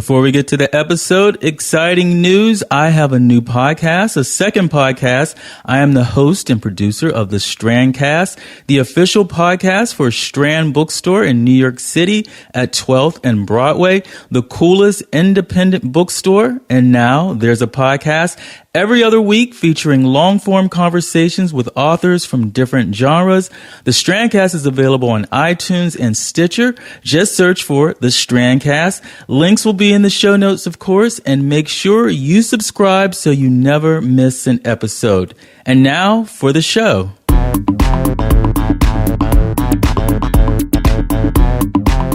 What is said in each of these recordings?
Before we get to the episode, exciting news. I have a new podcast, a second podcast. I am the host and producer of the Strandcast, the official podcast for Strand Bookstore in New York City at 12th and Broadway, the coolest independent bookstore. And now there's a podcast every other week featuring long-form conversations with authors from different genres. The Strandcast is available on iTunes and Stitcher. Just search for The Strandcast. Links will be in the show notes, of course, and make sure you subscribe so you never miss an episode. And now for the show.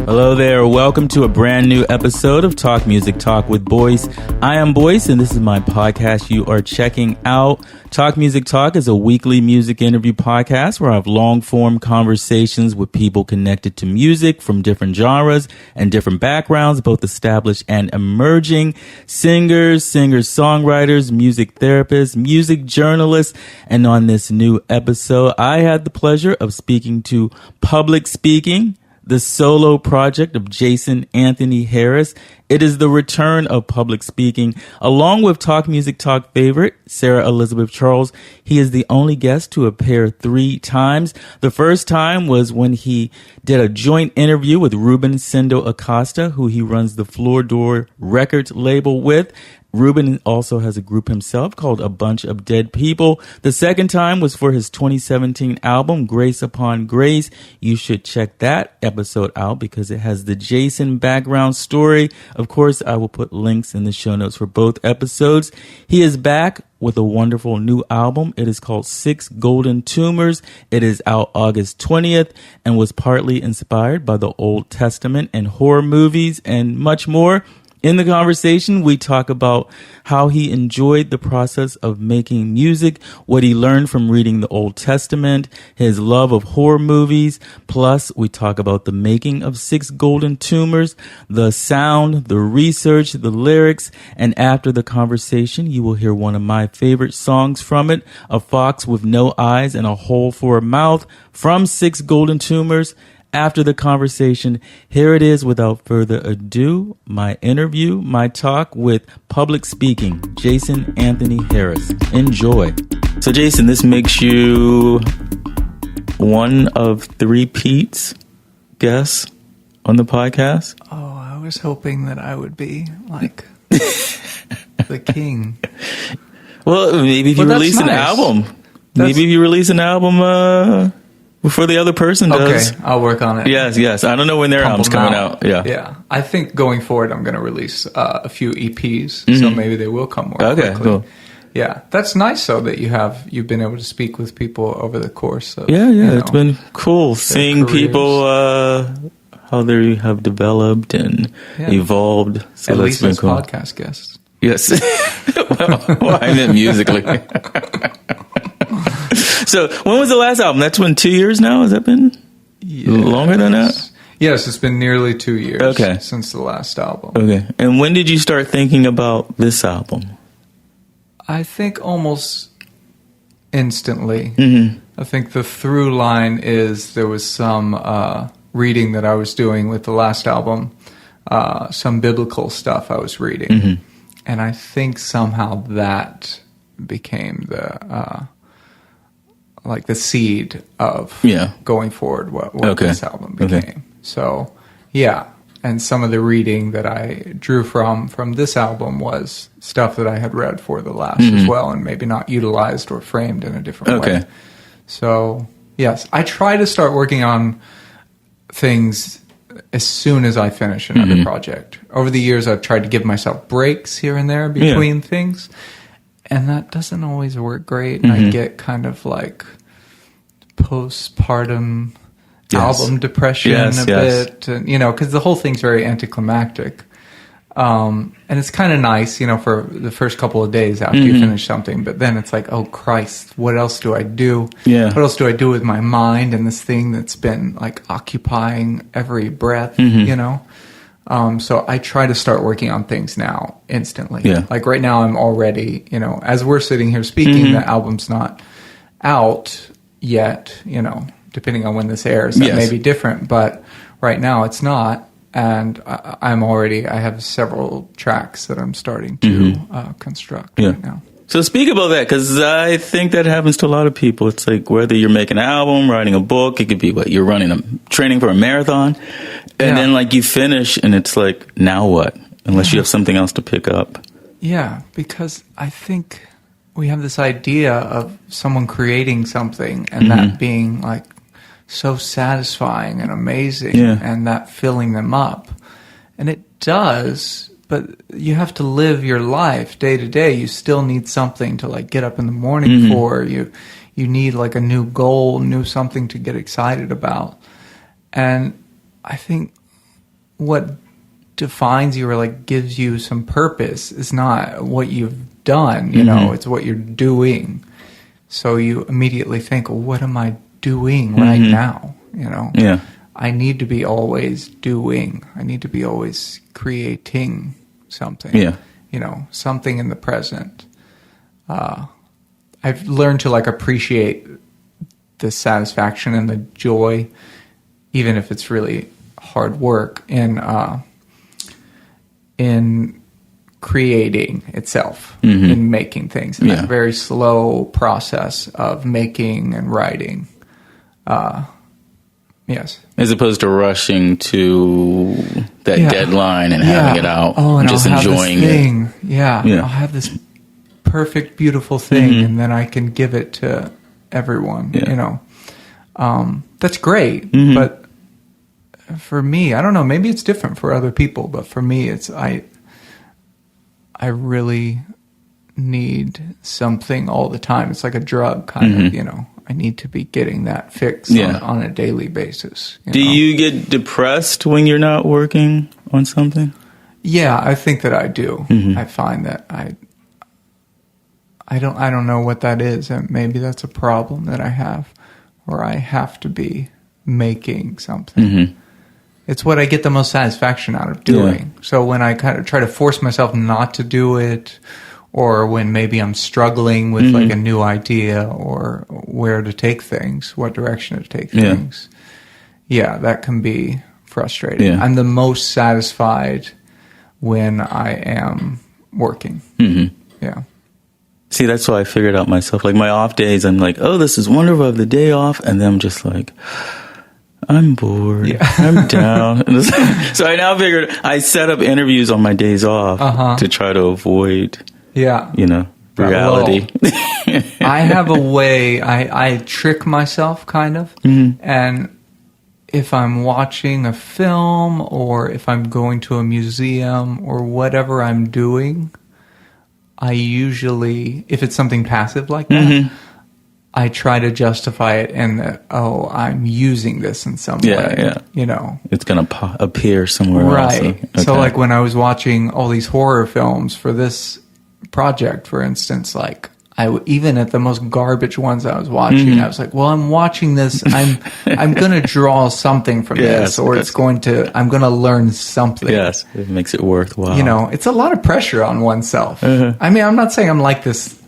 Hello there. Welcome to a brand new episode of Talk Music Talk with Boyce. I am Boyce, and this is my podcast you are checking out. Talk Music Talk is a weekly music interview podcast where I have long-form conversations with people connected to music from different genres and different backgrounds, both established and emerging, singers, songwriters, music therapists, music journalists. And on this new episode, I had the pleasure of speaking to Public Speaking, the solo project of Jason Anthony Harris. It is the return of Public Speaking, along with Talk Music Talk favorite Sarah Elizabeth Charles. He is the only guest to appear 3 times. The first time was when he did a joint interview with Ruben Sendo Acosta, who he runs the Floordoor Records label with. Ruben also has a group himself called A Bunch of Dead People. The second time was for his 2017 album, Grace Upon Grace. You should check that episode out because it has the Jason background story. Of course, I will put links in the show notes for both episodes. He is back with a wonderful new album. It is called Six Golden Tumors. It is out August 20th and was partly inspired by the Old Testament and horror movies and much more. In the conversation, we talk about how he enjoyed the process of making music, what he learned from reading the Old Testament, his love of horror movies. Plus, we talk about the making of Six Golden Tumors, the sound, the research, the lyrics. And after the conversation, you will hear one of my favorite songs from it, A Fox with No Eyes and a Hole for a Mouth from Six Golden Tumors. After the conversation, here it is without further ado, my interview, my talk with Public Speaking, Jason Anthony Harris. Enjoy. So Jason, this makes you one of 3 Pete's guests on the podcast? Oh, I was hoping that I would be like the king. Well, maybe if you release an album. Maybe if you release an album before the other person does. Okay, I'll work on it. Yes. I don't know when their album's coming out. Yeah. I think going forward, I'm going to release a few EPs, so maybe they will come more quickly. Cool. Yeah, that's nice though that you've been able to speak with people over the course of it's been cool seeing careers. People how they have developed and evolved. So at least as cool. Podcast guests. Yes. well, I meant musically. So when was the last album? That's been 2 years now? Has that been longer than that? Yes, it's been nearly 2 years Okay. since the last album. Okay. And when did you start thinking about this album? I think almost instantly. Mm-hmm. I think the through line is there was some reading that I was doing with the last album, some biblical stuff I was reading. Mm-hmm. And I think somehow that became the seed of going forward what this album became. Okay. So, yeah. And some of the reading that I drew from this album was stuff that I had read for the last as well, and maybe not utilized or framed in a different way. So, yes. I try to start working on things as soon as I finish another project. Over the years, I've tried to give myself breaks here and there between things. And that doesn't always work great. And I get kind of like postpartum album depression a bit. And, because the whole thing's very anticlimactic. And it's kind of nice, for the first couple of days after you finish something. But then it's like, oh, Christ, what else do I do? Yeah. What else do I do with my mind and this thing that's been like occupying every breath, So I try to start working on things now instantly. Yeah. Like right now I'm already, as we're sitting here speaking, the album's not out yet, depending on when this airs. That may be different, but right now it's not. and I have several tracks that I'm starting to construct right now. So speak about that, because I think that happens to a lot of people. It's like whether you're making an album, writing a book, it could be what you're training for a marathon, and then like you finish, and it's like, now what? Unless you have something else to pick up. Yeah, because I think we have this idea of someone creating something and that being like so satisfying and amazing, and that filling them up, and it does. But you have to live your life day to day. You still need something to like get up in the morning for. You need like a new goal, something to get excited about. And I think what defines you or like gives you some purpose is not what you've done, you know, it's what you're doing. So you immediately think, well, what am I doing right now? You know? Yeah. I need to be always doing. I need to be always creating something. Yeah. You know, something in the present. I've learned to like appreciate the satisfaction and the joy, even if it's really hard work, in creating itself, in making things, in that very slow process of making and writing. Yes. As opposed to rushing to that deadline and having it out, and just enjoying it. Yeah. I'll have this perfect, beautiful thing, and then I can give it to everyone, you know. That's great, but for me, I don't know, maybe it's different for other people, but for me, it's I really need something all the time. It's like a drug, kind of, you know. I need to be getting that fix on a daily basis. Do you get depressed when you're not working on something? Yeah, I think that I do. I find that I don't know what that is, and maybe that's a problem that I have, where I have to be making something. It's what I get the most satisfaction out of doing. So when I kind of try to force myself not to do it, or when maybe I'm struggling with like a new idea or where to take things, what direction to take things, that can be frustrating. I'm the most satisfied when I am working. Yeah. See, that's why I figured out myself. Like my off days, I'm like, oh, this is wonderful. I have the day off. And then I'm just like, I'm bored. I'm down. So I now figured I set up interviews on my days off to try to avoid... you know, reality. I have a way, I trick myself kind of, and if I'm watching a film or if I'm going to a museum or whatever I'm doing, I usually, if it's something passive like that, I try to justify it in that, I'm using this in some way, you know. It's going to appear somewhere else. Right. Okay. So like when I was watching all these horror films for this project, for instance, like even at the most garbage ones I was watching, I was like, well, I'm watching this, I'm going to draw something from this, or I'm going to learn something. Yes, it makes it worthwhile. You know, it's a lot of pressure on oneself. I mean, I'm not saying I'm like this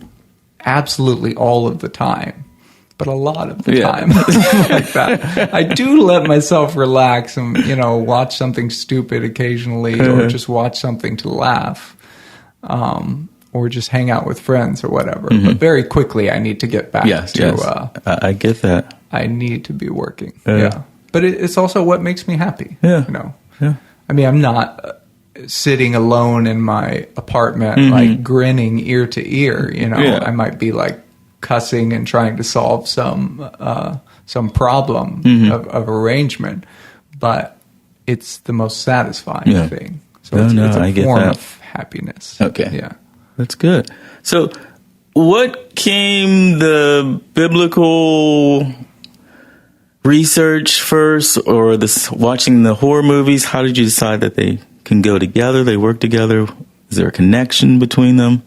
absolutely all of the time, but a lot of the time like that. I do let myself relax and, you know, watch something stupid occasionally, or just watch something to laugh. Or just hang out with friends or whatever. But very quickly, I need to get back to... I get that. I need to be working. But it's also what makes me happy. You know? I mean, I'm not sitting alone in my apartment, like grinning ear to ear. You know, I might be like cussing and trying to solve some problem of arrangement. But it's the most satisfying thing. So it's a form of happiness. Okay. Yeah. That's good. So what came, the biblical research first, or watching the horror movies? How did you decide that they can go together, they work together? Is there a connection between them?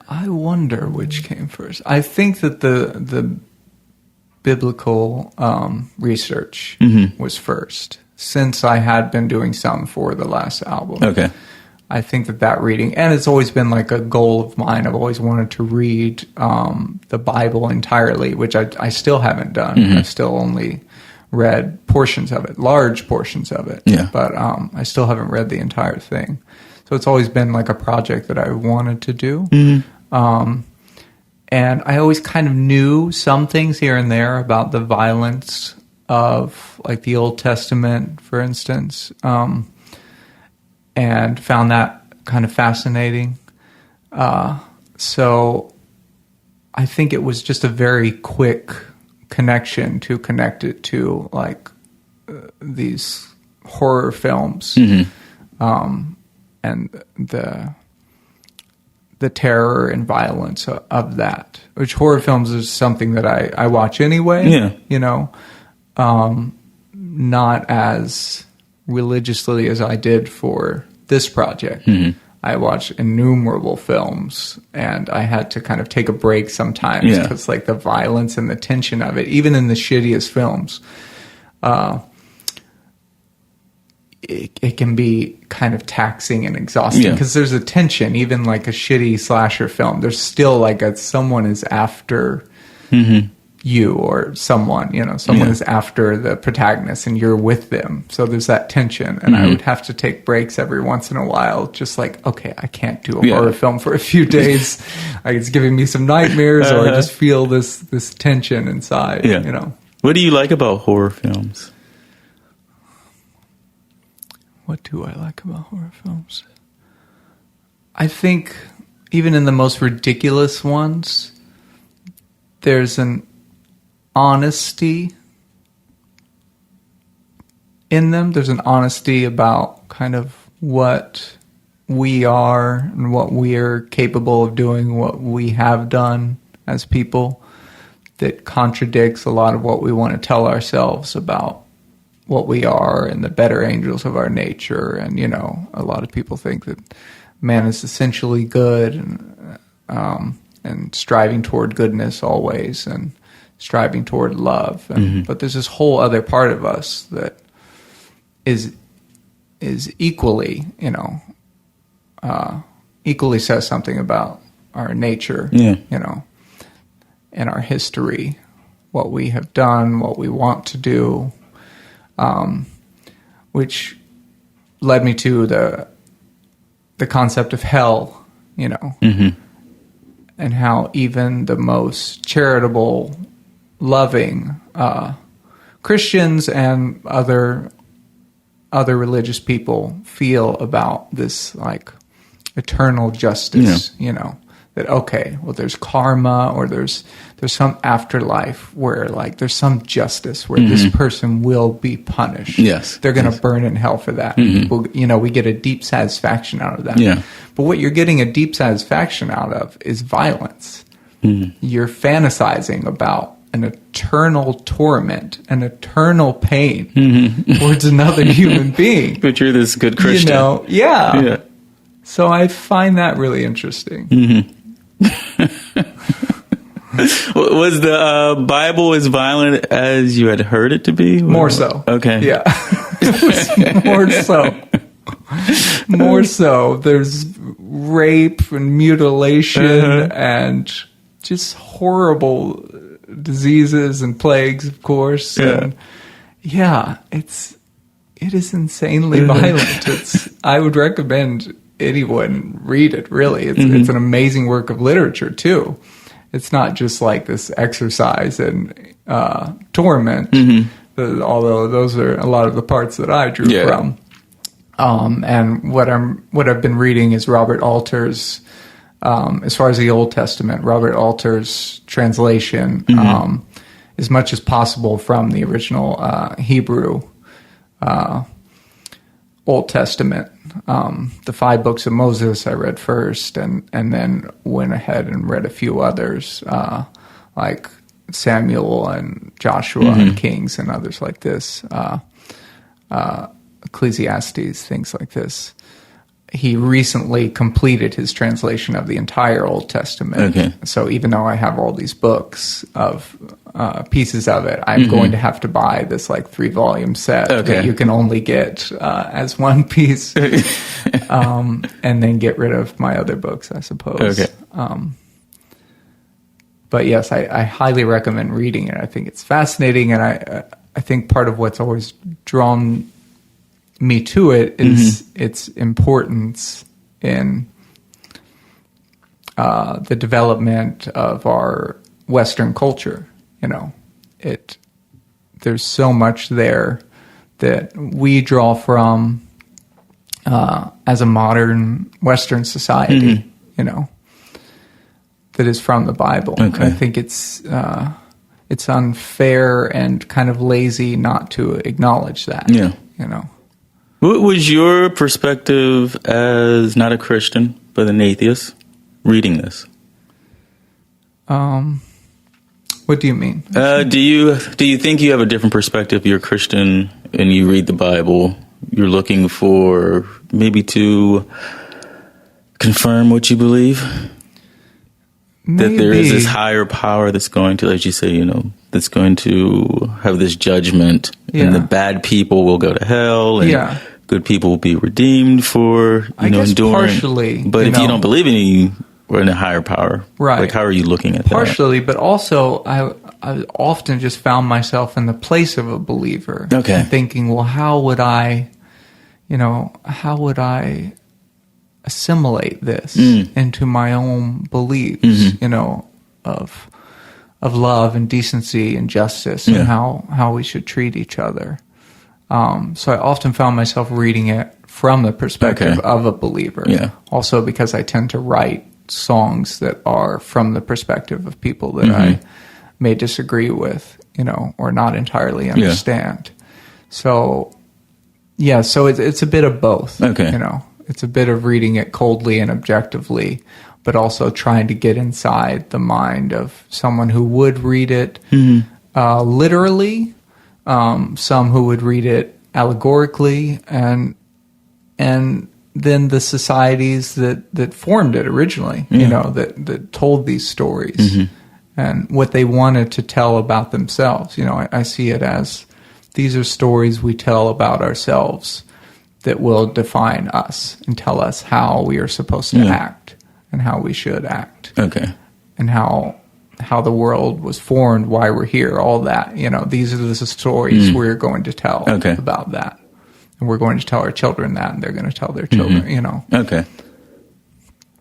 I wonder which came first. I think that the biblical research was first, since I had been doing some for the last album. Okay. I think that reading, and it's always been like a goal of mine. I've always wanted to read the Bible entirely, which I still haven't done. I've still only read portions of it, large portions of it. Yeah. But I still haven't read the entire thing. So it's always been like a project that I wanted to do. And I always kind of knew some things here and there about the violence of like the Old Testament, for instance, and found that kind of fascinating. So I think it was just a very quick connection to connect it to like these horror films, and the terror and violence of that. Which horror films is something that I watch anyway. Yeah. You know, not as religiously as I did for this project. I watched innumerable films, and I had to kind of take a break sometimes because, like, the violence and the tension of it, even in the shittiest films, it can be kind of taxing and exhausting because there's a tension. Even like a shitty slasher film, there's still like someone is after you, or someone is after the protagonist and you're with them. So there's that tension. And I would have to take breaks every once in a while, just like, okay, I can't do a horror film for a few days. It's giving me some nightmares, or I just feel this tension inside, you know. What do you like about horror films? What do I like about horror films? I think even in the most ridiculous ones, there's an honesty in them. There's an honesty about kind of what we are and what we're capable of doing, what we have done as people, that contradicts a lot of what we want to tell ourselves about what we are and the better angels of our nature. And, you know, a lot of people think that man is essentially good and striving toward goodness always, and striving toward love. And, but there's this whole other part of us that is equally, you know, equally says something about our nature, you know, and our history, what we have done, what we want to do, which led me to the concept of hell, you know, and how even the most charitable, loving Christians and other religious people feel about this like eternal justice, you know, that okay, well, there's karma, or there's some afterlife where like there's some justice where this person will be punished. Yes, they're going to burn in hell for that. People, you know, we get a deep satisfaction out of that. Yeah. But what you're getting a deep satisfaction out of is violence. You're fantasizing about an eternal torment, an eternal pain towards another human being. But you're this good Christian. You know, yeah. So I find that really interesting. Was the Bible as violent as you had heard it to be? More so. Okay. Yeah. It was more so. More so. There's rape and mutilation and just horrible diseases and plagues, of course. And it is insanely violent. I would recommend anyone read it, really. It's an amazing work of literature, too. It's not just like this exercise in torment, although those are a lot of the parts that I drew from. And what I've been reading is Robert Alter's, as far as the Old Testament, Robert Alter's translation, as much as possible from the original Hebrew Old Testament. The 5 books of Moses I read first, and then went ahead and read a few others, like Samuel and Joshua and Kings and others like this, Ecclesiastes, things like this. He recently completed his translation of the entire Old Testament. Okay. So even though I have all these books of pieces of it, I'm going to have to buy this like 3-volume set that you can only get as one piece, and then get rid of my other books, I suppose. Okay. But yes, I highly recommend reading it. I think it's fascinating, and I think part of what's always drawn me to it is its importance in the development of our Western culture. There's so much there that we draw from as a modern Western society, that is from the Bible. Okay. I think it's unfair and kind of lazy not to acknowledge that. Yeah. What was your perspective as not a Christian but an atheist reading this? What do you mean? Do you think you have a different perspective? You're a Christian and you read the Bible. You're looking for maybe to confirm what you believe? Maybe. That there is this higher power that's going to, as you say, that's going to have this judgment, and the bad people will go to hell, and good people will be redeemed for, I guess enduring. Partially. But if you don't believe in a higher power, right? Like, how are you looking at that? Partially, but also I often just found myself in the place of a believer, and thinking, well, how would I assimilate this into my own beliefs, of love and decency and justice, and how we should treat each other. So I often found myself reading it from the perspective of a believer. Yeah. Also because I tend to write songs that are from the perspective of people that I may disagree with, or not entirely understand. So it's a bit of both. It's a bit of reading it coldly and objectively, but also trying to get inside the mind of someone who would read it literally, some who would read it allegorically, and then the societies that formed it originally, that told these stories and what they wanted to tell about themselves. I see it as these are stories we tell about ourselves that will define us and tell us how we are supposed to act and how we should act. Okay. And how the world was formed, why we're here, all that. These are the stories we're going to tell about that. And we're going to tell our children that, and they're going to tell their children, Okay.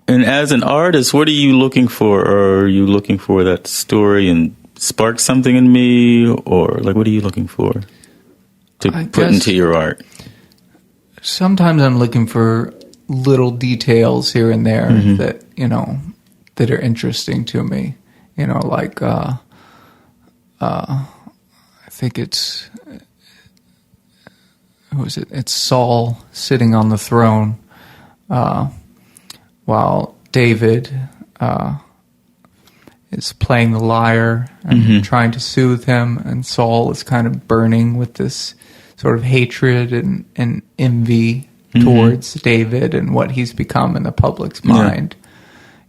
And as an artist, what are you looking for? Are you looking for that story and spark something in me? Or, what are you looking for to put into your art? Sometimes I'm looking for little details here and there that, that are interesting to me. I think it's Saul sitting on the throne while David is playing the lyre and trying to soothe him, and Saul is kind of burning with this sort of hatred and envy towards David and what he's become in the public's mind.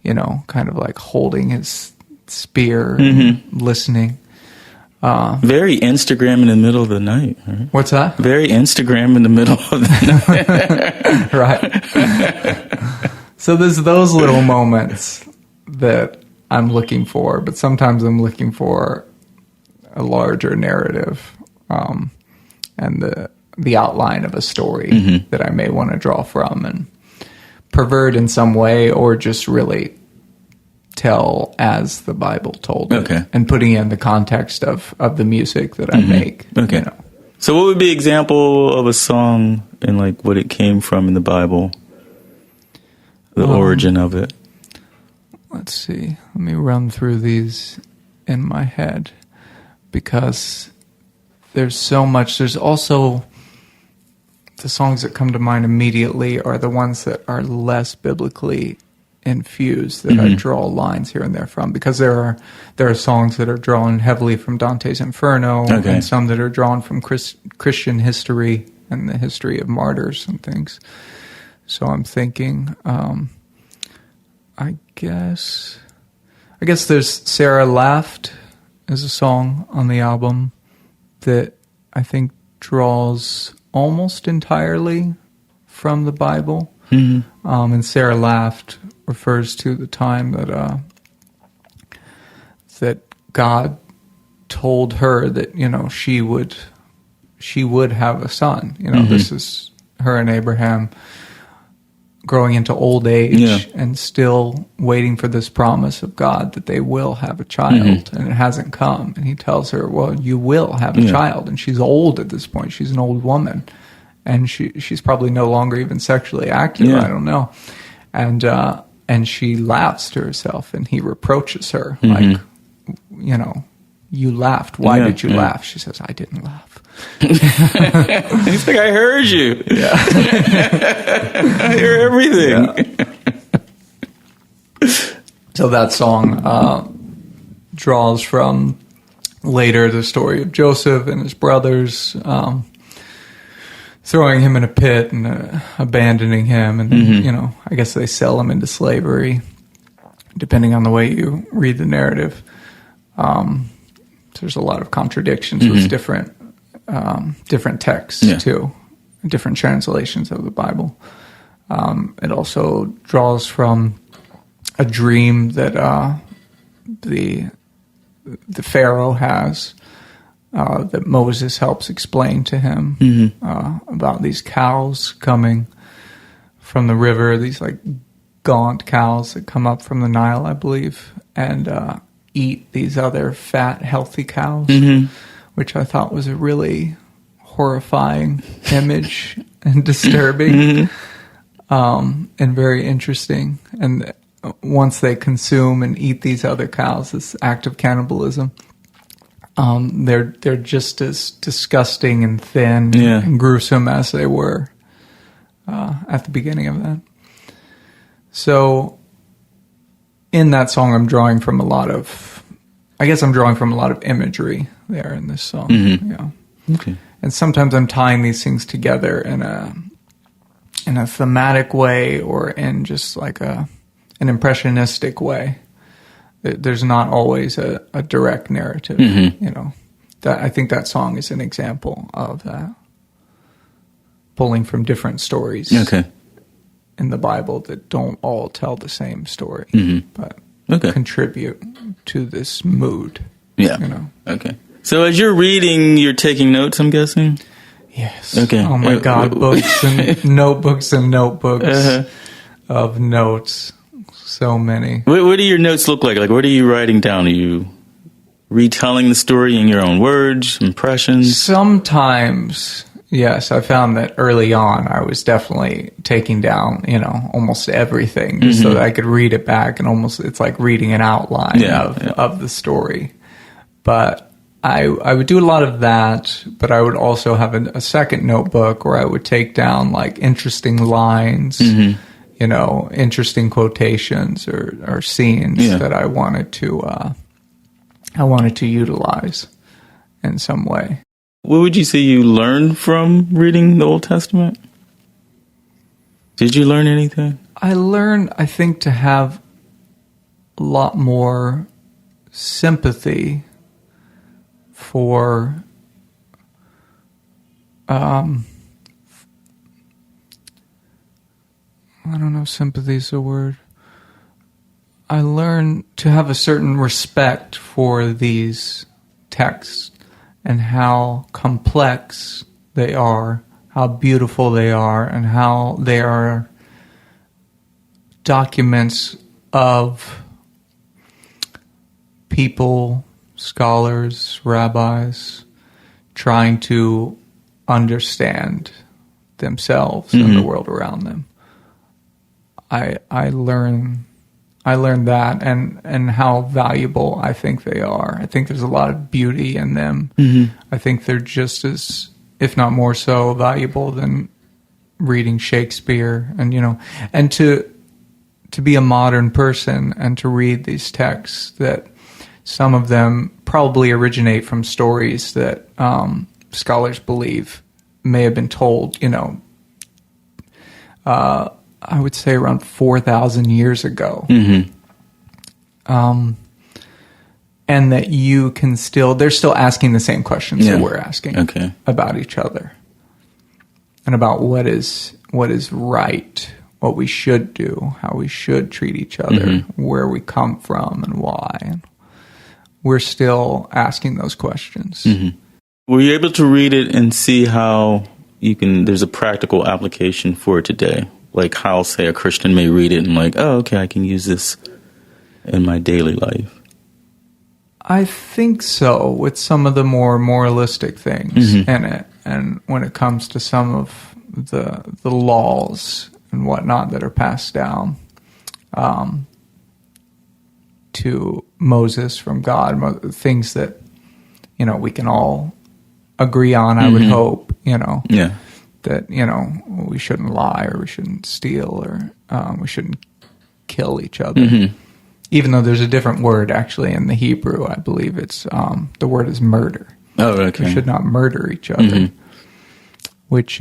Kind of like holding his spear and listening. Very Instagram in the middle of the night. Right? What's that? Very Instagram in the middle of the night. Right. So there's those little moments that I'm looking for, but sometimes I'm looking for a larger narrative. And the outline of a story that I may want to draw from and pervert in some way, or just really tell as the Bible told it, and putting in the context of the music that I make. Okay. So what would be an example of a song and what it came from in the Bible? The origin of it. Let's see. Let me run through these in my head, because there's so much. There's also the songs that come to mind immediately are the ones that are less biblically infused, that I draw lines here and there from, because there are songs that are drawn heavily from Dante's Inferno, and some that are drawn from Christian history and the history of martyrs and things. So I'm thinking, I guess there's Sarah Laughed is a song on the album that I think draws almost entirely from the Bible. And Sarah Laughed refers to the time that God told her that, she would she would have a son. This is her and Abraham growing into old age and still waiting for this promise of God that they will have a child, and it hasn't come. And he tells her, well, you will have a child. And she's old at this point. She's an old woman. And she's probably no longer even sexually active. I don't know. And she laughs to herself, and he reproaches her, like, you laughed. Why did you laugh? She says, I didn't laugh. He's like, I heard you. Yeah. I hear everything. Yeah. So that song draws from later the story of Joseph and his brothers throwing him in a pit and abandoning him. And, I guess they sell him into slavery, depending on the way you read the narrative. There's a lot of contradictions with different texts, too, different translations of the Bible. It also draws from a dream that the Pharaoh has, that Moses helps explain to him, about these cows coming from the river, these like gaunt cows that come up from the Nile, I believe, and eat these other fat, healthy cows, which I thought was a really horrifying image and disturbing, and very interesting. And once they consume and eat these other cows, this act of cannibalism, they're just as disgusting and thin and gruesome as they were at the beginning of that. So in that song, I'm drawing from a lot of imagery there in this song. Yeah. Okay. And sometimes I'm tying these things together in a thematic way, or in just like an impressionistic way. There's not always a direct narrative. That I think that song is an example of that, pulling from different stories in the Bible that don't all tell the same story, but contribute to this mood. Okay. So as you're reading, you're taking notes, I'm guessing? Yes. Okay. Oh my God, books and notebooks and notebooks of notes. So many. What do your notes look like? Like, what are you writing down? Are you retelling the story in your own words, impressions? Sometimes, yes. I found that early on I was definitely taking down, almost everything, just so that I could read it back, and it's like reading an outline of the story. But I would do a lot of that, but I would also have a second notebook where I would take down like interesting lines, interesting quotations or scenes that I wanted to utilize in some way. What would you say you learned from reading the Old Testament? Did you learn anything? I learned, I think, to have a lot more sympathy for I don't know if sympathy is a word. I learned to have a certain respect for these texts and how complex they are, how beautiful they are, and how they are documents of people, scholars, rabbis, trying to understand themselves and the world around them. I learned that and how valuable I think they are. I think there's a lot of beauty in them. I think they're just as, if not more so, valuable than reading Shakespeare. And to be a modern person and to read these texts, that some of them probably originate from stories that scholars believe may have been told, I would say around 4,000 years ago. And that you can they're still asking the same questions that we're asking about each other and about what is right, what we should do, how we should treat each other, where we come from and why. And we're still asking those questions. Were you able to read it and see how there's a practical application for it today? Like how, say, a Christian may read it and like, oh, okay, I can use this in my daily life. I think so, with some of the more moralistic things in it. And when it comes to some of the laws and whatnot that are passed down to Moses from God, things that, we can all agree on, I would hope, that, we shouldn't lie or we shouldn't steal or we shouldn't kill each other. Even though there's a different word actually in the Hebrew, I believe it's the word is murder. Oh, okay. We should not murder each other, which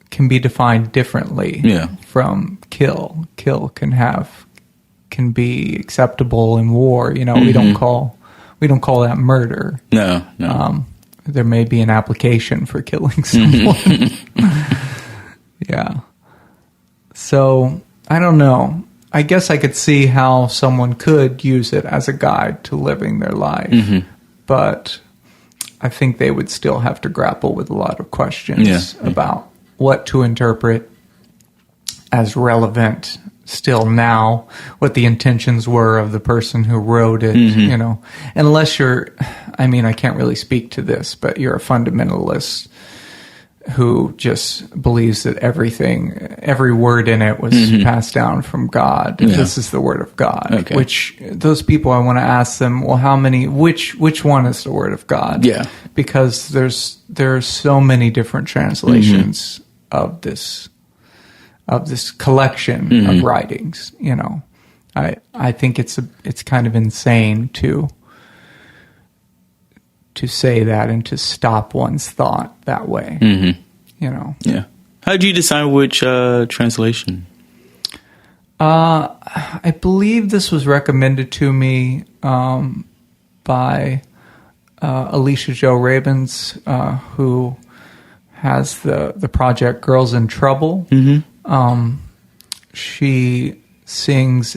can be defined differently from kill. Kill can be acceptable in war. We don't call that murder. No. There may be an application for killing someone. Yeah. So I don't know. I guess I could see how someone could use it as a guide to living their life, but I think they would still have to grapple with a lot of questions about what to interpret as relevant still now, what the intentions were of the person who wrote it, unless I can't really speak to this, but you're a fundamentalist who just believes that every word in it was passed down from God. This is the word of God. Which those people, I want to ask them, well, which one is the word of God? Yeah. Because there's so many different translations of this collection of writings. I think it's kind of insane to say that and to stop one's thought that way. Yeah. How did you decide which translation? I believe this was recommended to me by Alicia Jo Rabins, who has the project Girls in Trouble. She sings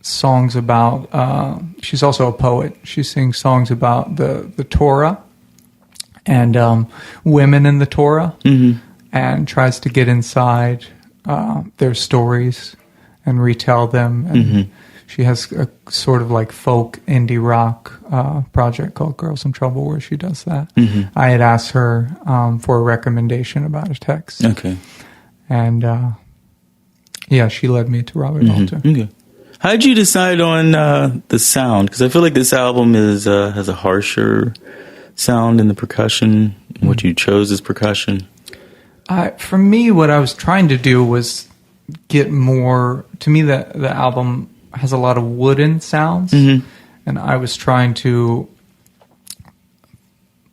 songs about, she's also a poet. She sings songs about the Torah and women in the Torah, and tries to get inside their stories and retell them. And she has a sort of like folk indie rock project called Girls in Trouble where she does that. I had asked her for a recommendation about a text. Okay. And she led me to Robert Alter. Okay. How did you decide on the sound? Because I feel like this album has a harsher sound in the percussion. What you chose is percussion. For me, what I was trying to do was get more. To me, the album has a lot of wooden sounds, and I was trying to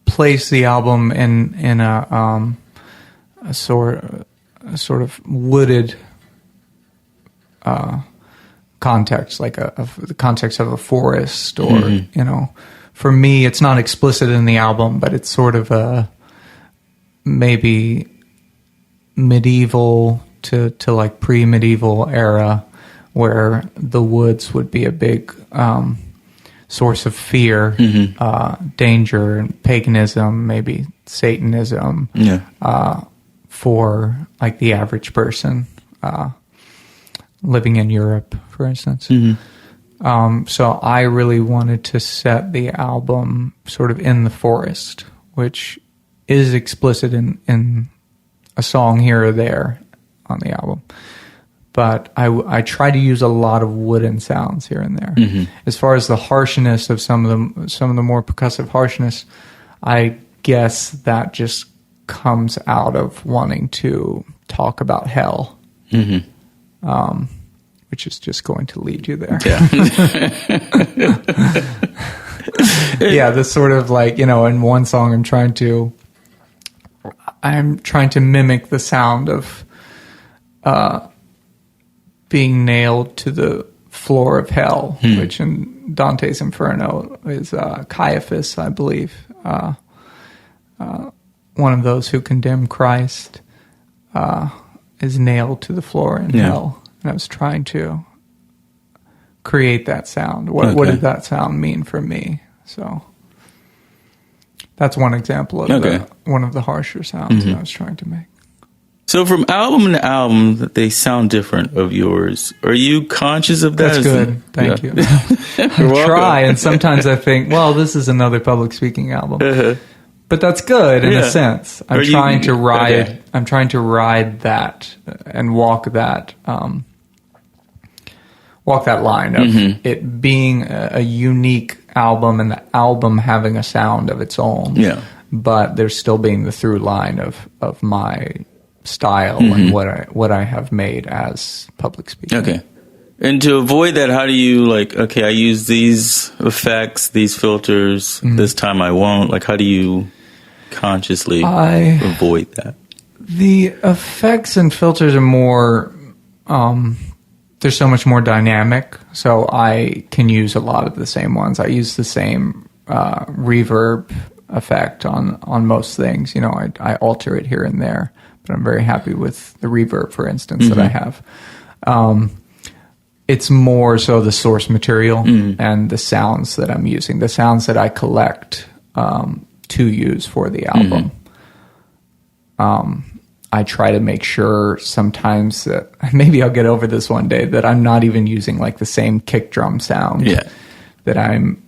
place the album in a sort of wooded context, like the context of a forest, or for me, it's not explicit in the album, but it's sort of a maybe medieval to like pre-medieval era, where the woods would be a big source of fear, danger, and paganism, maybe Satanism, for like the average person living in Europe, for instance. So I really wanted to set the album sort of in the forest, which is explicit in a song here or there on the album. But I try to use a lot of wooden sounds here and there. As far as the harshness of some of the more percussive harshness, I guess that just comes out of wanting to talk about hell, which is just going to lead you there. Yeah, this sort of like, in one song I'm trying to mimic the sound of being nailed to the floor of hell, which in Dante's Inferno is Caiaphas, I believe, one of those who condemn Christ, is nailed to the floor in hell. And I was trying to create that sound. What did that sound mean for me? So, That's one example of one of the harsher sounds that I was trying to make. So from album to album, they sound different of yours. Are you conscious of that? That's good. Thank you. I try, and sometimes I think, well, this is another public speaking album. But that's good in a sense. I'm trying to ride that and walk that line of it being a unique album and the album having a sound of its own. Yeah. But there's still being the through line of my style and what I have made as public speaking. Okay. And to avoid that, how do you I use these effects, these filters, this time I won't. Like, how do you consciously avoid that? The effects and filters are more, they're so much more dynamic, so I can use a lot of the same ones. I use the same reverb effect on most things. You know, I alter it here and there, but I'm very happy with the reverb, for instance, that I have. It's more so the source material and the sounds that I'm using, the sounds that I collect to use for the album. I try to make sure sometimes that, maybe I'll get over this one day, that I'm not even using like the same kick drum sound. Yeah. That I'm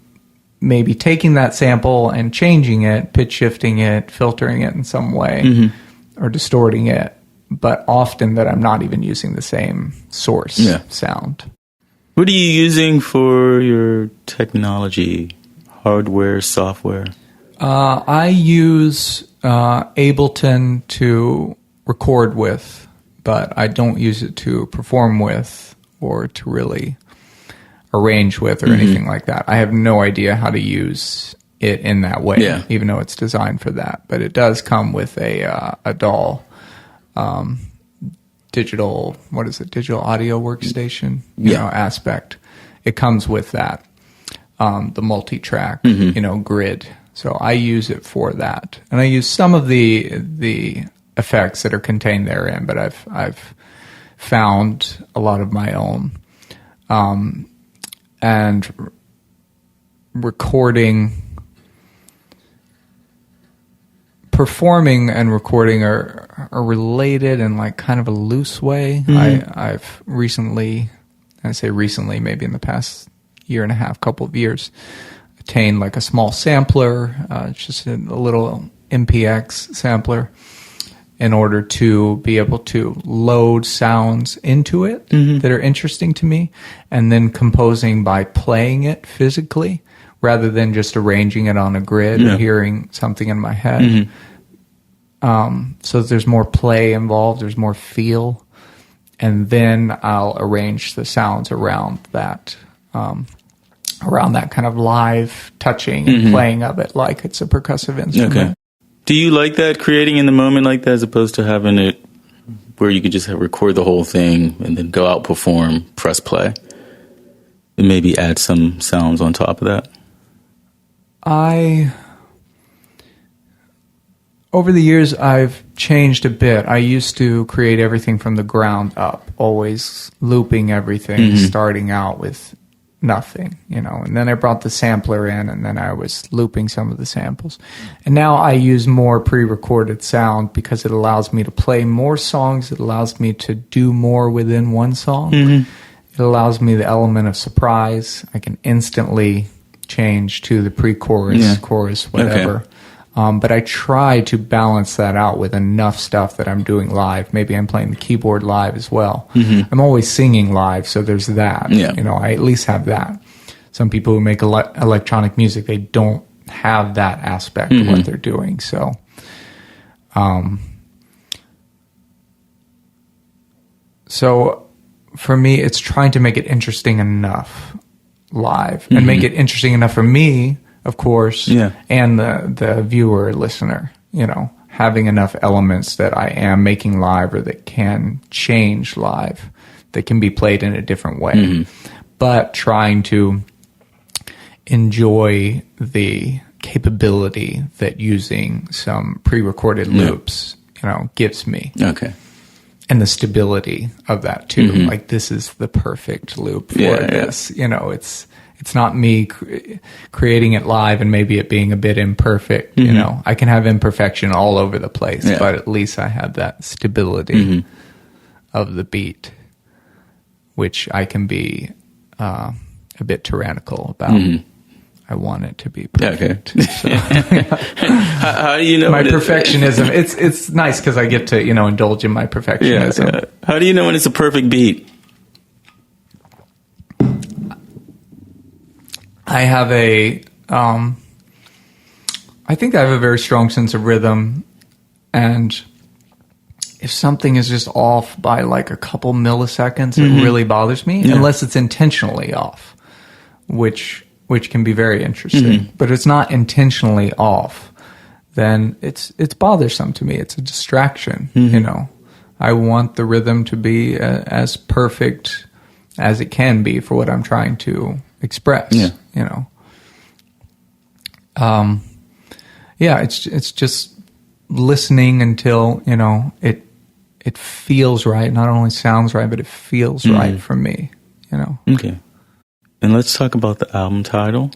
maybe taking that sample and changing it, pitch shifting it, filtering it in some way, or distorting it, but often that I'm not even using the same source sound. What are you using for your technology, hardware, software? I use Ableton to record with, but I don't use it to perform with or to really arrange with or anything like that. I have no idea how to use it in that way, even though it's designed for that. But it does come with a DAW, digital audio workstation, you know, aspect. It comes with that, the multi-track, grid. So I use it for that, and I use some of the effects that are contained therein, but I've found a lot of my own, and performing and recording are related in like kind of a loose way. I've recently, I say recently, maybe in the past year and a half, couple of years, attained like a small sampler, just a little MPX sampler, in order to be able to load sounds into it that are interesting to me, and then composing by playing it physically rather than just arranging it on a grid or hearing something in my head. So there's more play involved, there's more feel, and then I'll arrange the sounds around that kind of live touching and playing of it like it's a percussive instrument. Okay. Do you like that, creating in the moment like that, as opposed to having it where you could just record the whole thing and then go out, perform, press play, and maybe add some sounds on top of that? Over the years, I've changed a bit. I used to create everything from the ground up, always looping everything, starting out with nothing, and then I brought the sampler in, and then I was looping some of the samples. And now I use more pre-recorded sound because it allows me to play more songs. It allows me to do more within one song. It allows me the element of surprise. I can instantly change to the pre-chorus, chorus, whatever. Okay. But I try to balance that out with enough stuff that I'm doing live. Maybe I'm playing the keyboard live as well. I'm always singing live, so there's that. I at least have that. Some people who make electronic music, they don't have that aspect of what they're doing. So, for me, it's trying to make it interesting enough live and make it interesting enough for me, of course, and the viewer, listener, having enough elements that I am making live or that can change live, that can be played in a different way, but trying to enjoy the capability that using some pre-recorded loops, gives me. Okay. the stability of that too. Like, this is the perfect loop for this. You know, it's not me creating it live and maybe it being a bit imperfect. You know, I can have imperfection all over the place, but at least I have that stability of the beat, which I can be a bit tyrannical about. I want it to be perfect. Okay. So, how do you know my perfectionism? It's nice because I get to, you know, indulge in my perfectionism. Yeah. How do you know when it's a perfect beat? I have I think I have a very strong sense of rhythm, and if something is just off by like a couple milliseconds, it really bothers me, unless it's intentionally off, which can be very interesting. But if it's not intentionally off, then it's bothersome to me. It's a distraction, you know. I want the rhythm to be as perfect as it can be for what I'm trying to express, you know. It's just listening until, you know, it feels right. Not only sounds right, but it feels right for me, you know. Okay. And let's talk about the album title.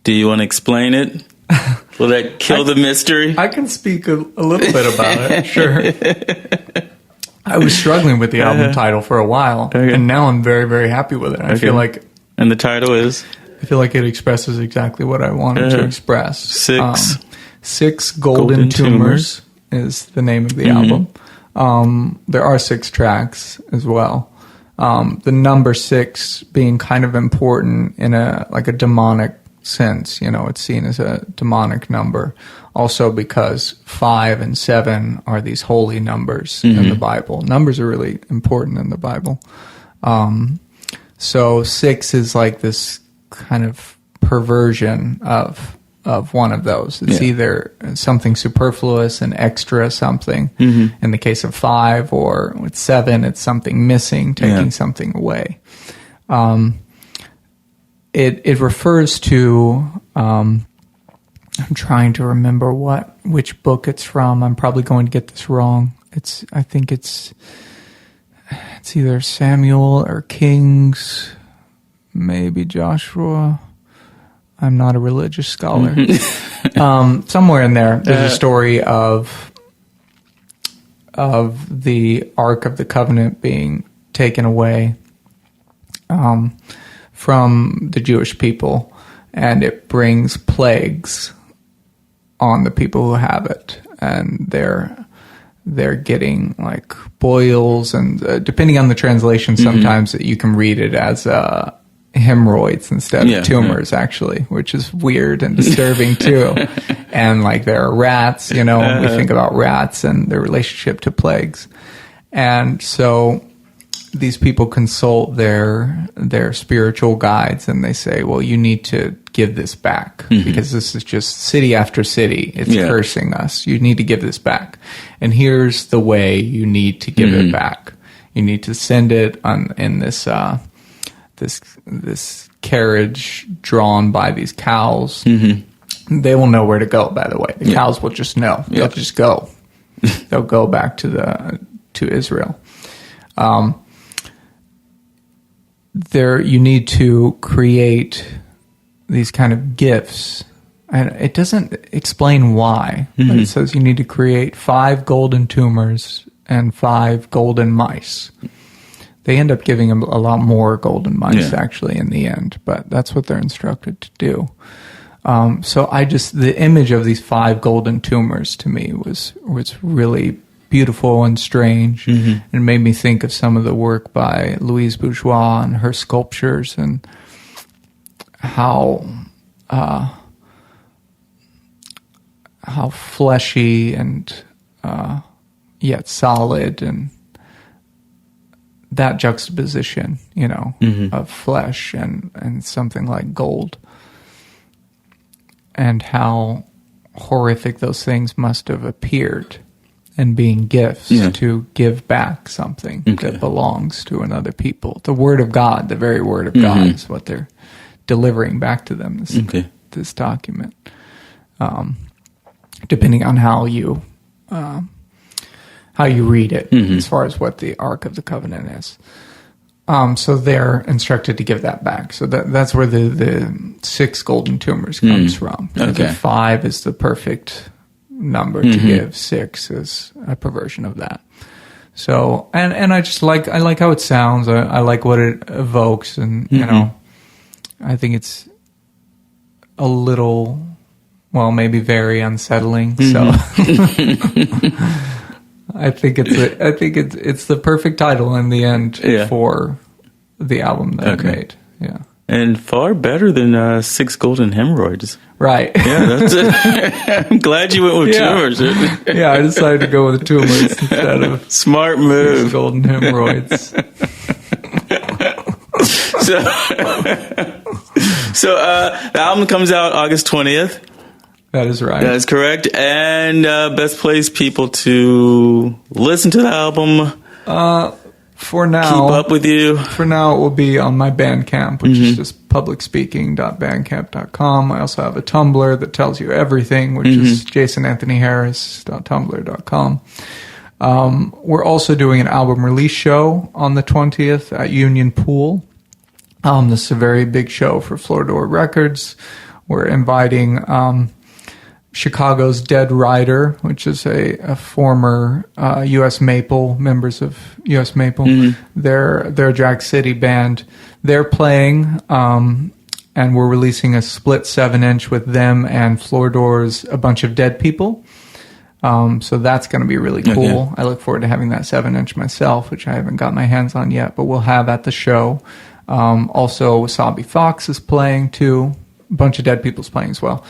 Do you want to explain it? Will that kill the mystery? I can speak a little bit about it, sure. I was struggling with the album title for a while, and now I'm very, very happy with it. I feel like... And the title is? I feel like it expresses exactly what I wanted to express. Six Golden Tumors is the name of the album. There are 6 tracks as well. The number 6 being kind of important in a demonic sense. You know, it's seen as a demonic number. Also because 5 and 7 are these holy numbers in the Bible. Numbers are really important in the Bible. So 6 is like this kind of perversion of one of those. It's either something superfluous and extra something. In the case of 5, or with 7, it's something missing, taking something away. It refers to, I'm trying to remember which book it's from. I'm probably going to get this wrong. I think it's either Samuel or Kings, maybe Joshua. I'm not a religious scholar. Somewhere in there, there's a story of the Ark of the Covenant being taken away from the Jewish people, and it brings plagues on the people who have it, and they're getting like boils, and depending on the translation, sometimes you can read it as hemorrhoids instead of tumors, actually, which is weird and disturbing too. And like there are rats, you know, we think about rats and their relationship to plagues. And so these people consult their spiritual guides, and they say, well, you need to give this back because this is just city after city. It's cursing us. You need to give this back. And here's the way you need to give it back. You need to send it in this carriage drawn by these cows. They will know where to go, by the way. The cows will just know. They'll just go. They'll go back to Israel. You need to create these kind of gifts, and it doesn't explain why, but it says you need to create 5 golden tumors and 5 golden mice. They end up giving them a lot more golden mice, actually, in the end, but that's what they're instructed to do. So the image of these 5 golden tumors to me was really beautiful and strange, and made me think of some of the work by Louise Bourgeois and her sculptures, and how fleshy and yet solid, and that juxtaposition, you know, of flesh and something like gold, and how horrific those things must have appeared, and being gifts to give back something that belongs to another people. The Word of God, the very Word of God, is what they're delivering back to them, this document. Depending on how you how you read it as far as what the Ark of the Covenant is. So they're instructed to give that back. So that's where the 6 Golden Tumors comes from. Okay. 5 is the perfect number to give. 6 is a perversion of that. So, and I just like how it sounds. I like what it evokes, and you know, I think it's a little, well, maybe very unsettling. So, I think it's the perfect title in the end for the album that I made. Yeah. And far better than 6 Golden Hemorrhoids. Right. Yeah, that's it. I'm glad you went with tumors. Yeah, I decided to go with tumors instead of smart move. 6 Golden Hemorrhoids. So the album comes out August 20th. That is right. That is correct. And best place people to listen to the album. For now, keep up with you. For now, it will be on my Bandcamp, which is just publicspeaking.bandcamp.com. I also have a Tumblr that tells you everything, which is jasonanthonyharris.tumblr.com. We're also doing an album release show on the 20th at Union Pool. This is a very big show for Floordoor Records. We're inviting Chicago's Dead Rider, which is a former U.S. Maple, members of U.S. Maple. They're a Drag City band. They're playing, and we're releasing a split 7-inch with them and Floordoor's A Bunch of Dead People. So that's going to be really cool. Okay. I look forward to having that 7-inch myself, which I haven't got my hands on yet, but we'll have at the show. Also, Wasabi Fox is playing too. A Bunch of Dead People's playing as well.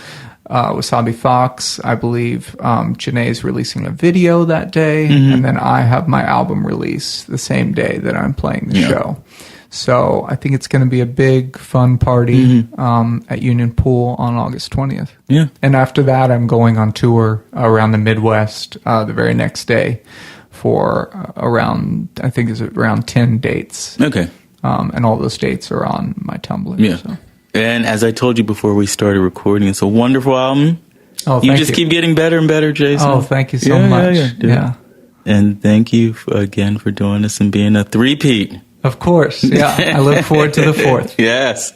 Wasabi Fox, I believe Janae's releasing a video that day, and then I have my album release the same day that I'm playing the show. So I think it's going to be a big, fun party at Union Pool on August 20th. Yeah. And after that, I'm going on tour around the Midwest the very next day for around 10 dates. Okay. And all those dates are on my Tumblr. Yeah. So. And as I told you before we started recording, it's a wonderful album. Oh, you just keep getting better and better, Jason. Oh, thank you so much. Yeah. And thank you again for doing this and being a three-peat. Of course. Yeah. I look forward to the 4th. Yes.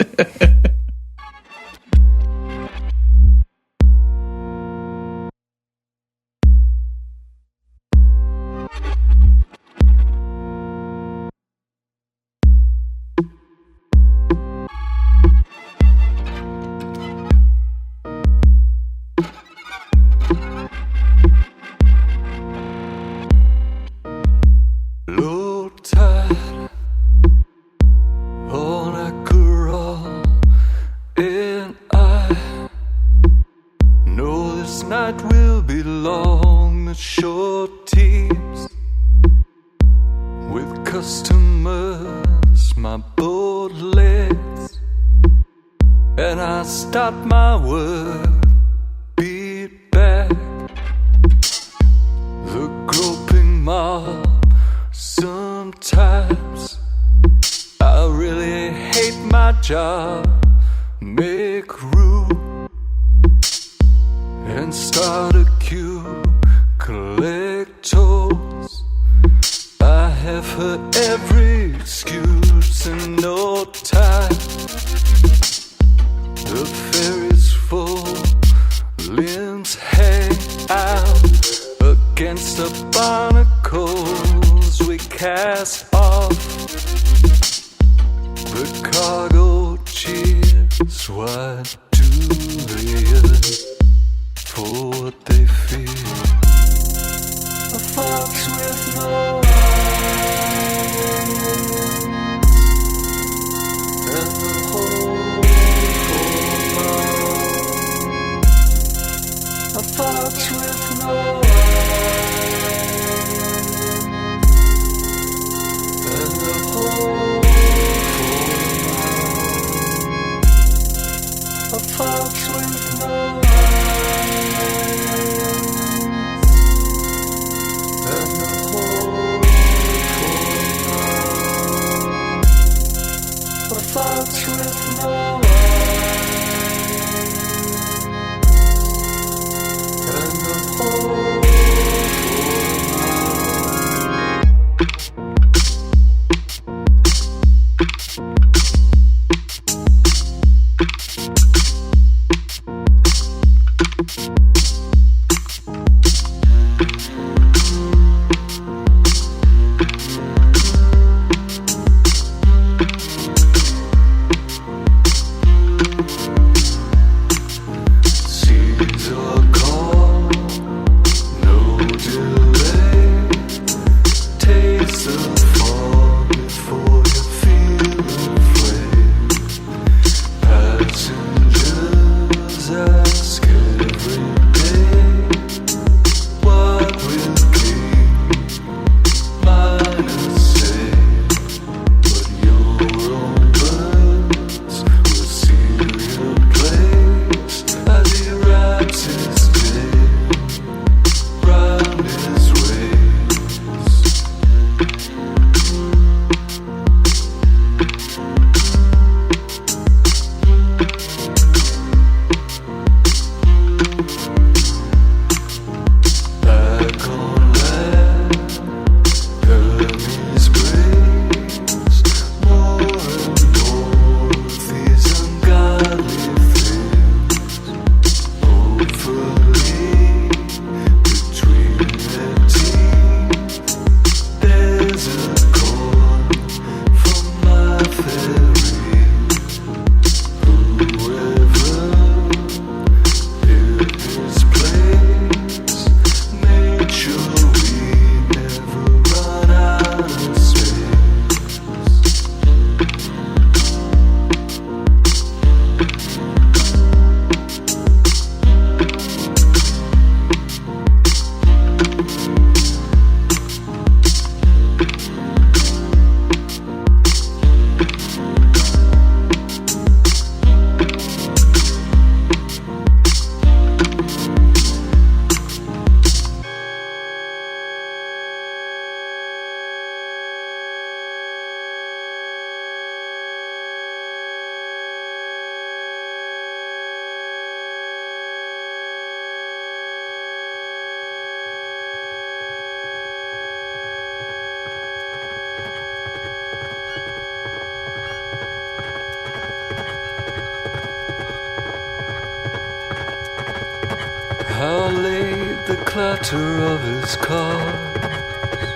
How late the clatter of his cars,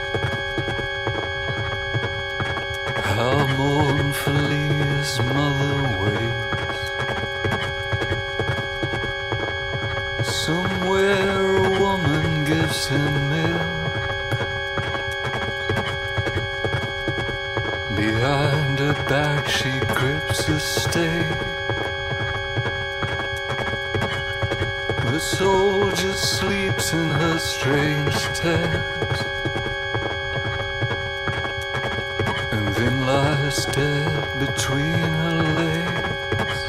how mournfully his mother waits. Somewhere a woman gives him milk. Behind her back she grips a stake. The soldier sleeps in her strange tent, and then lies dead between her legs.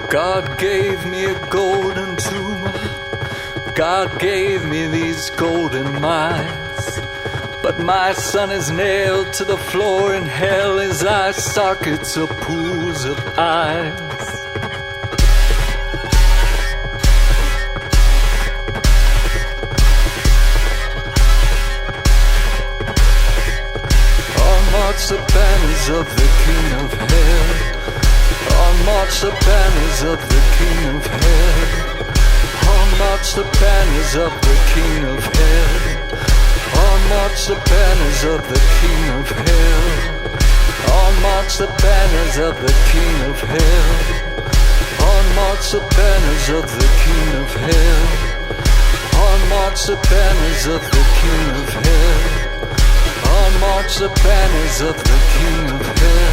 God gave me a golden tumor, God gave me these golden mice, but my son is nailed to the floor in hell. His eye sockets are pools of eyes. On march the banners of the King of Hell. On march the banners of the King of Hell. On march the banners of the King of Hell. On march the banners of the King of Hell. On march the banners of the King of Hell. On march the banners of the King of Hell. On march the banners of the King of Hell. On march the banners of the King of Hell.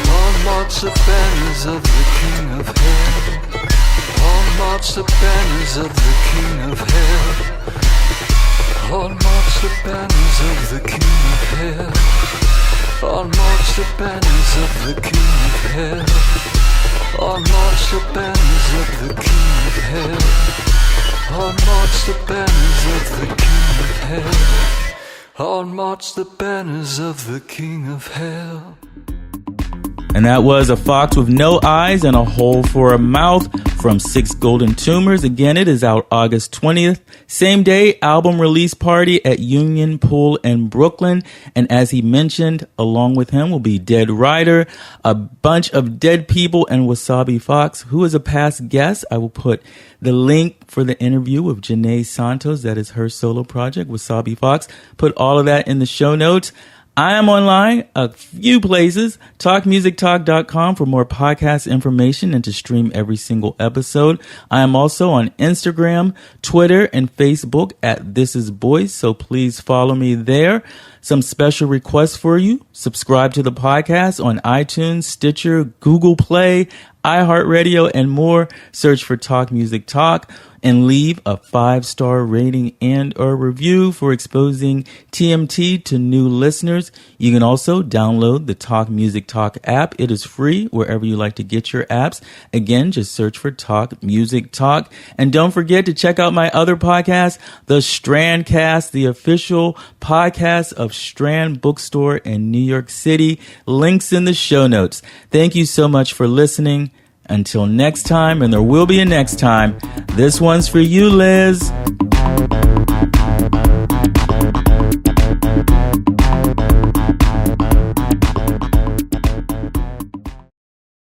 On march the banners of the King of Hell. On march the banners of the King of Hell. On march the banners of the King of Hell. On march the banners of the King of Hell. On march the banners of the King of Hell. On march the banners of the King of Hell. On march the banners of the King of Hell. And that was A Fox with No Eyes and a Hole for a Mouth from Six Golden Tumors. Again, it is out August 20th. Same day, album release party at Union Pool in Brooklyn. And as he mentioned, along with him will be Dead Rider, a bunch of dead people, and Wasabi Fox, who is a past guest. I will put the link for the interview with Janae Santos. That is her solo project, Wasabi Fox. Put all of that in the show notes. I am online a few places, talkmusictalk.com for more podcast information and to stream every single episode. I am also on Instagram, Twitter, and Facebook at This Is Boyce, so please follow me there. Some special requests for you. Subscribe to the podcast on iTunes, Stitcher, Google Play, iHeartRadio, and more. Search for Talk Music Talk and leave a 5-star rating and or review for exposing TMT to new listeners. You can also download the Talk Music Talk app. It is free wherever you like to get your apps. Again, just search for Talk Music Talk. And don't forget to check out my other podcast, The Strandcast, the official podcast of Strand Bookstore in New York City. Links in the show notes. Thank you so much for listening. Until next time, and there will be a next time, this one's for you, Liz.